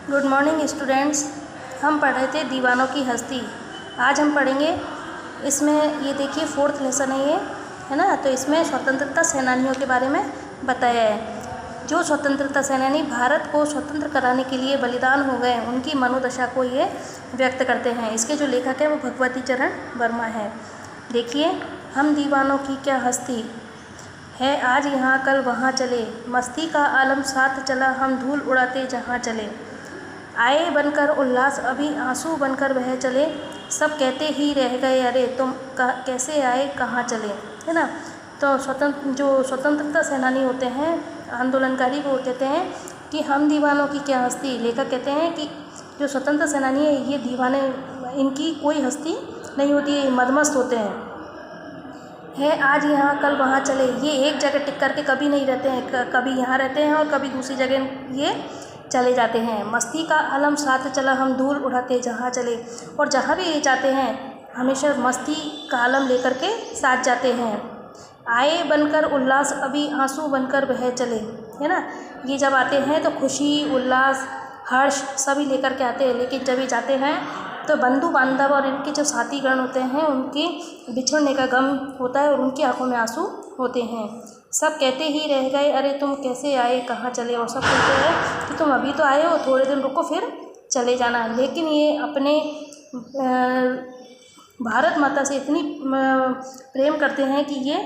Good morning students. हम पढ़ रहे थे दीवानों की हस्ती। आज हम पढ़ेंगे, इसमें ये देखिए 4th लेसन है ये, है ना। तो इसमें स्वतंत्रता सेनानियों के बारे में बताया है। जो स्वतंत्रता सेनानी भारत को स्वतंत्र कराने के लिए बलिदान हो गए, उनकी मनोदशा को ये व्यक्त करते हैं। इसके जो लेखक है वो भगवती चरण वर्मा है। देखिए, हम दीवानों की क्या हस्ती है, आज यहाँ कल वहाँ चले, मस्ती का आलम साथ चला, हम धूल उड़ाते जहाँ चले। आए बनकर उल्लास, अभी आंसू बनकर बह चले, सब कहते ही रह गए अरे तुम कैसे आए कहाँ चले, है ना। तो स्वतंत्रता सेनानी होते हैं, आंदोलनकारी, वो कहते हैं कि हम दीवानों की क्या हस्ती। लेखक कहते हैं कि जो स्वतंत्र सेनानी है ये दीवाने, इनकी कोई हस्ती नहीं होती है, ये मदमस्त होते हैं। आज यहाँ कल वहाँ चले, ये एक जगह टिक करके कभी नहीं रहते हैं, कभी यहाँ रहते हैं और कभी दूसरी जगह ये चले जाते हैं। मस्ती का आलम साथ चला, हम धूल उड़ाते जहाँ चले, और जहाँ भी ये जाते हैं हमेशा मस्ती का आलम लेकर के साथ जाते हैं। आए बनकर उल्लास, अभी आंसू बनकर बह चले, है ना। ये जब आते हैं तो खुशी, उल्लास, हर्ष सभी लेकर के आते हैं, लेकिन जब ये जाते हैं तो बंधु बांधव और इनके जो साथीगण होते हैं उनके बिछड़ने का गम होता है और उनकी आंखों में आंसू होते हैं। सब कहते ही रह गए अरे तुम कैसे आए कहाँ चले, और सब कहते हैं कि तुम अभी तो आए हो, थोड़े दिन रुको फिर चले जाना। लेकिन ये अपने भारत माता से इतनी प्रेम करते हैं कि ये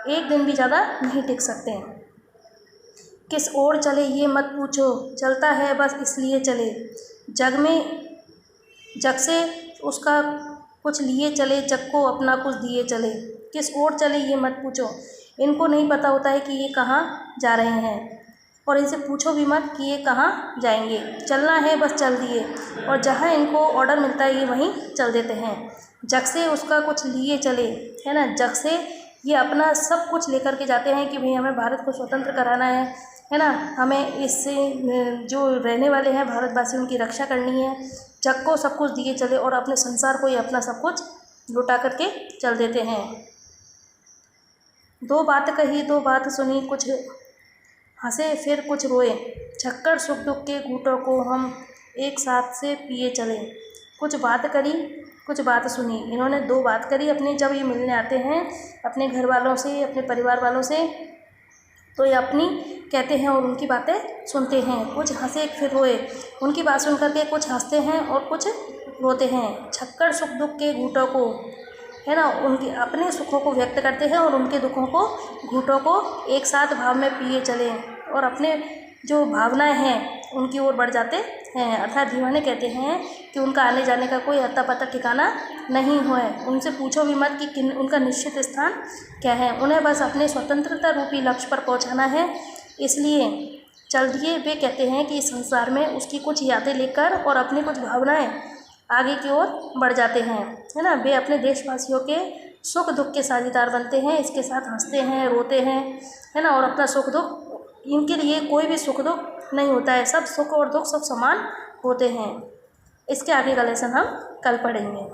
एक दिन भी ज़्यादा नहीं टिक सकते। किस ओर चले ये मत पूछो, चलता है बस इसलिए चले, जग से उसका कुछ लिए चले, जग को अपना कुछ दिए चले। किस ओर चले ये मत पूछो, इनको नहीं पता होता है कि ये कहाँ जा रहे हैं, और इनसे पूछो भी मत कि ये कहाँ जाएंगे। चलना है बस चल दिए, और जहाँ इनको ऑर्डर मिलता है ये वहीं चल देते हैं। जग से उसका कुछ लिए चले, है ना। जग से ये अपना सब कुछ लेकर के जाते हैं कि भाई हमें भारत को स्वतंत्र कराना है ना। हमें इससे जो रहने वाले हैं भारतवासी उनकी रक्षा करनी है। जग को सब कुछ दिए चले और अपने संसार को ही अपना सब कुछ लुटा करके चल देते हैं। दो बात कही दो बात सुनी, कुछ हंसे फिर कुछ रोए, छक्कर सुख दुख के घूंटों को हम एक साथ से पिए चले। कुछ बात करी कुछ बात सुनी, इन्होंने दो बात करी अपने, जब ये मिलने आते हैं अपने घर वालों से, अपने परिवार वालों से, तो ये अपनी कहते हैं और उनकी बातें सुनते हैं। कुछ हंसे फिर रोए, उनकी बात सुन करके कुछ हंसते हैं और कुछ रोते हैं। छक्कर सुख दुख के घूंटों को, है ना, उनके अपने सुखों को व्यक्त करते हैं और उनके दुखों को, घूंटों को एक साथ भाव में पिए चले, और अपने जो भावनाएं हैं उनकी ओर बढ़ जाते हैं। अर्थात दीवाने कहते हैं कि उनका आने जाने का कोई अता पता ठिकाना नहीं हुआ है। उनसे पूछो भी मत कि उनका निश्चित स्थान क्या है, उन्हें बस अपने स्वतंत्रता रूपी लक्ष्य पर पहुंचाना है। इसलिए चल दिए वे कहते हैं कि इस संसार में उसकी कुछ यादें लेकर और अपनी कुछ भावनाएं आगे की ओर बढ़ जाते हैं, है ना। वे अपने देशवासियों के सुख दुख के साझेदार बनते हैं, इसके साथ हंसते हैं, रोते हैं, है ना। और अपना सुख दुख, इनके लिए कोई भी सुख दुख नहीं होता है, सब सुख और दुख सब समान होते हैं। इसके आगे का लेसन हम कल पढ़ेंगे।